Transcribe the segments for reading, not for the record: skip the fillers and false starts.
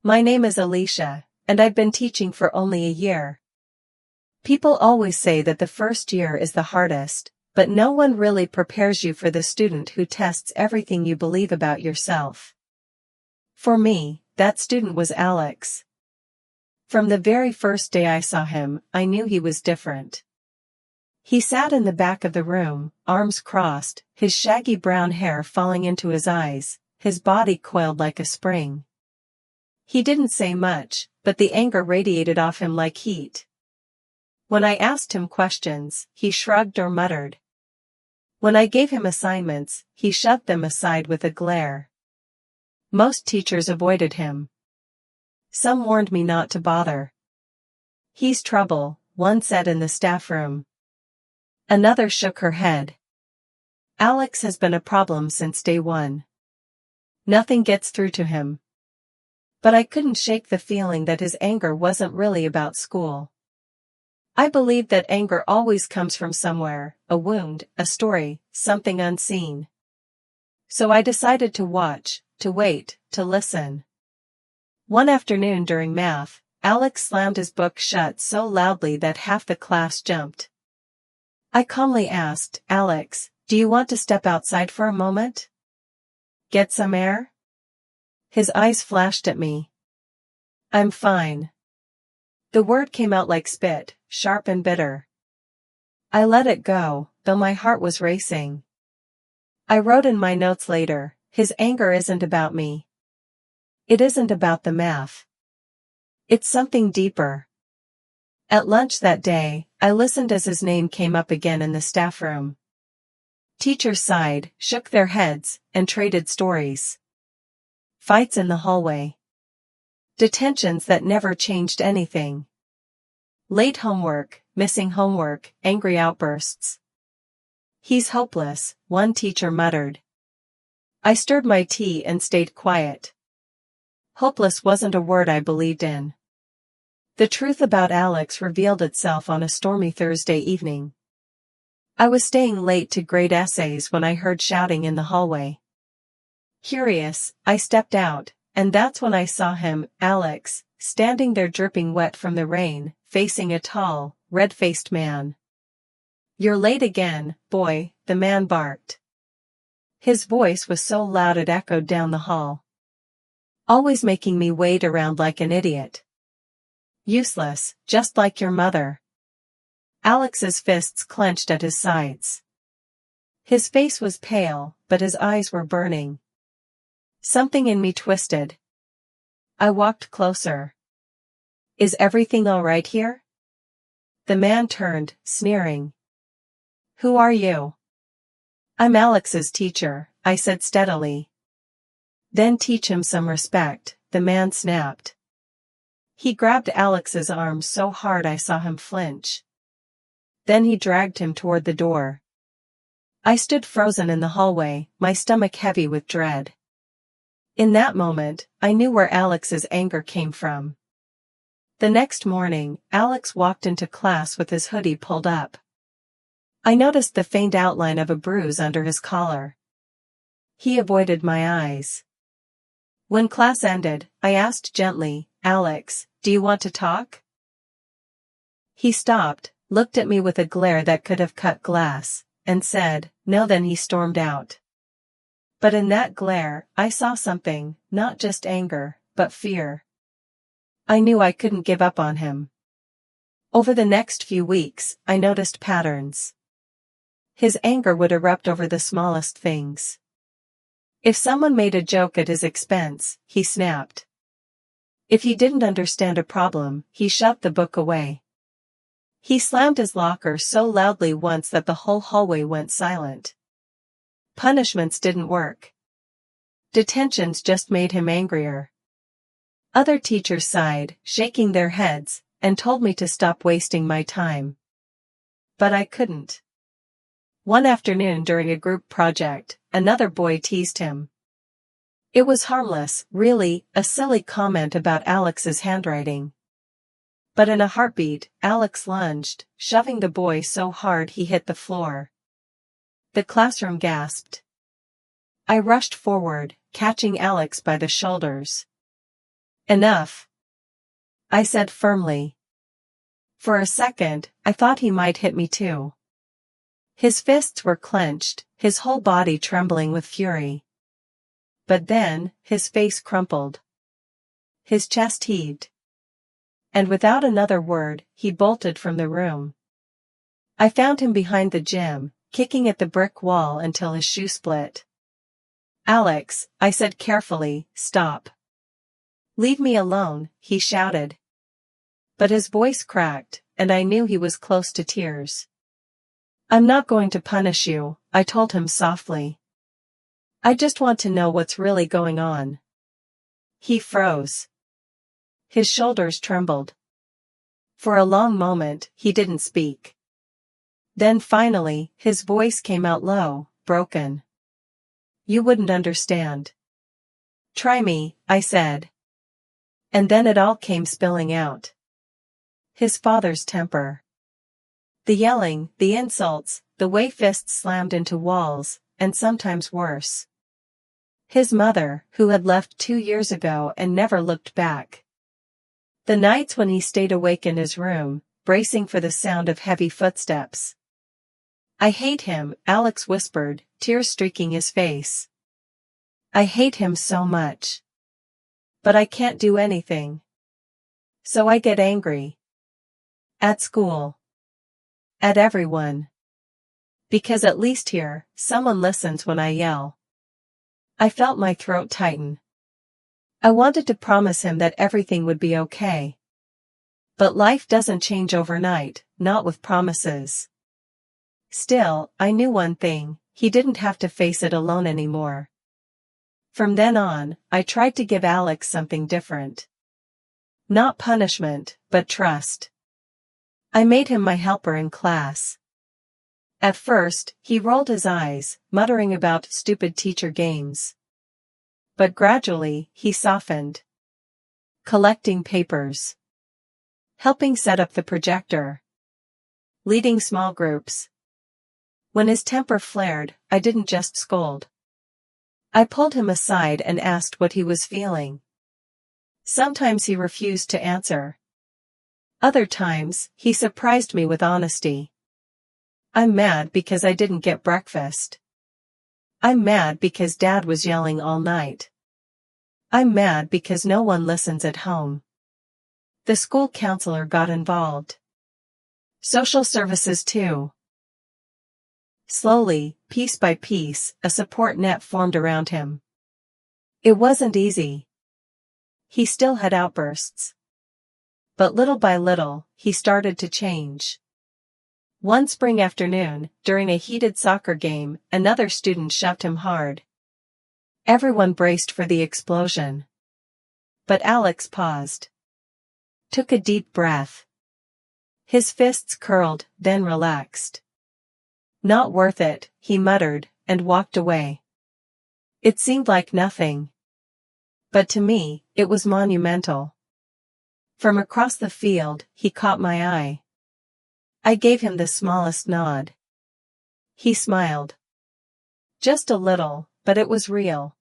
My name is Alicia, and I've been teaching for only a year. People always say that the first year is the hardest, but no one really prepares you for the student who tests everything you believe about yourself. For me, that student was Alex. From the very first day I saw him, I knew he was different. He sat in the back of the room, arms crossed, his shaggy brown hair falling into his eyes, his body coiled like a spring. He didn't say much, but the anger radiated off him like heat. When I asked him questions, he shrugged or muttered. When I gave him assignments, he shoved them aside with a glare. Most teachers avoided him. Some warned me not to bother. He's trouble, one said in the staff room. Another shook her head. Alex has been a problem since day one. Nothing gets through to him. But I couldn't shake the feeling that his anger wasn't really about school. I believe that anger always comes from somewhere, a wound, a story, something unseen. So I decided to watch, to wait, to listen. One afternoon during math, Alex slammed his book shut so loudly that half the class jumped. I calmly asked, "Alex, do you want to step outside for a moment? Get some air?" His eyes flashed at me. "I'm fine." The word came out like spit, sharp and bitter. I let it go, though my heart was racing. I wrote in my notes later, his anger isn't about me. It isn't about the math. It's something deeper. At lunch that day, I listened as his name came up again in the staff room. Teachers sighed, shook their heads, and traded stories. Fights in the hallway. Detentions that never changed anything. Late homework, missing homework, angry outbursts. "He's hopeless," one teacher muttered. I stirred my tea and stayed quiet. Hopeless wasn't a word I believed in. The truth about Alex revealed itself on a stormy Thursday evening. I was staying late to grade essays when I heard shouting in the hallway. Curious, I stepped out, and that's when I saw him, Alex, standing there dripping wet from the rain, facing a tall, red-faced man. "You're late again, boy," the man barked. His voice was so loud it echoed down the hall. "Always making me wait around like an idiot. Useless, just like your mother." Alex's fists clenched at his sides. His face was pale, but his eyes were burning. Something in me twisted. I walked closer. "Is everything all right here?" The man turned, sneering. "Who are you?" "I'm Alex's teacher," I said steadily. "Then teach him some respect," the man snapped. He grabbed Alex's arm so hard I saw him flinch. Then he dragged him toward the door. I stood frozen in the hallway, my stomach heavy with dread. In that moment, I knew where Alex's anger came from. The next morning, Alex walked into class with his hoodie pulled up. I noticed the faint outline of a bruise under his collar. He avoided my eyes. When class ended, I asked gently, "Alex, do you want to talk?" He stopped, looked at me with a glare that could have cut glass, and said, "No." Then he stormed out. But in that glare, I saw something, not just anger, but fear. I knew I couldn't give up on him. Over the next few weeks, I noticed patterns. His anger would erupt over the smallest things. If someone made a joke at his expense, he snapped. If he didn't understand a problem, he shoved the book away. He slammed his locker so loudly once that the whole hallway went silent. Punishments didn't work. Detentions just made him angrier. Other teachers sighed, shaking their heads, and told me to stop wasting my time. But I couldn't. One afternoon during a group project, another boy teased him. It was harmless, really, a silly comment about Alex's handwriting. But in a heartbeat, Alex lunged, shoving the boy so hard he hit the floor. The classroom gasped. I rushed forward, catching Alex by the shoulders. Enough, I said firmly. For a second, I thought he might hit me too. His fists were clenched, his whole body trembling with fury. But then, his face crumpled. His chest heaved. And without another word, he bolted from the room. I found him behind the gym, kicking at the brick wall until his shoe split. Alex, I said carefully, stop. Leave me alone, he shouted. But his voice cracked, and I knew he was close to tears. I'm not going to punish you, I told him softly. I just want to know what's really going on. He froze. His shoulders trembled. For a long moment, he didn't speak. Then finally, his voice came out low, broken. You wouldn't understand. Try me, I said. And then it all came spilling out. His father's temper. The yelling, the insults, the way fists slammed into walls, and sometimes worse. His mother, who had left 2 years ago and never looked back. The nights when he stayed awake in his room, bracing for the sound of heavy footsteps. I hate him, Alex whispered, tears streaking his face. I hate him so much. But I can't do anything. So I get angry. At school. At everyone. Because at least here, someone listens when I yell. I felt my throat tighten. I wanted to promise him that everything would be okay. But life doesn't change overnight, not with promises. Still, I knew one thing, he didn't have to face it alone anymore. From then on, I tried to give Alex something different. Not punishment, but trust. I made him my helper in class. At first, he rolled his eyes, muttering about stupid teacher games. But gradually, he softened. Collecting papers. Helping set up the projector. Leading small groups. When his temper flared, I didn't just scold. I pulled him aside and asked what he was feeling. Sometimes he refused to answer. Other times, he surprised me with honesty. I'm mad because I didn't get breakfast. I'm mad because Dad was yelling all night. I'm mad because no one listens at home. The school counselor got involved. Social services too. Slowly, piece by piece, a support net formed around him. It wasn't easy. He still had outbursts. But little by little, he started to change. One spring afternoon, during a heated soccer game, another student shoved him hard. Everyone braced for the explosion. But Alex paused. Took a deep breath. His fists curled, then relaxed. Not worth it, he muttered, and walked away. It seemed like nothing. But to me, it was monumental. From across the field, he caught my eye. I gave him the smallest nod. He smiled. Just a little, but it was real.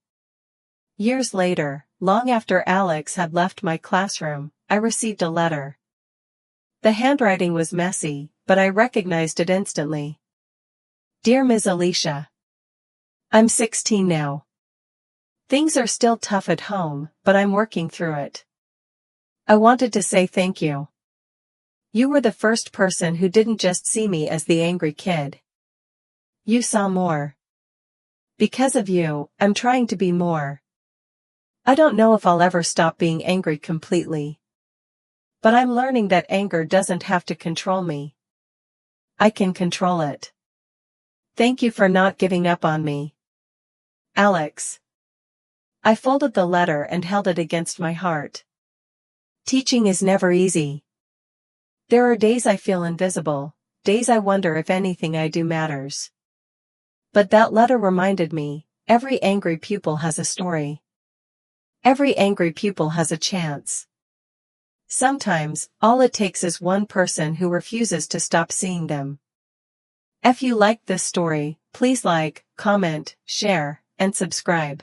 Years later, long after Alex had left my classroom, I received a letter. The handwriting was messy, but I recognized it instantly. Dear Ms. Alicia. I'm 16 now. Things are still tough at home, but I'm working through it. I wanted to say thank you. You were the first person who didn't just see me as the angry kid. You saw more. Because of you, I'm trying to be more. I don't know if I'll ever stop being angry completely. But I'm learning that anger doesn't have to control me. I can control it. Thank you for not giving up on me. Alex. I folded the letter and held it against my heart. Teaching is never easy. There are days I feel invisible, days I wonder if anything I do matters. But that letter reminded me, every angry pupil has a story. Every angry pupil has a chance. Sometimes, all it takes is one person who refuses to stop seeing them. If you liked this story, please like, comment, share, and subscribe.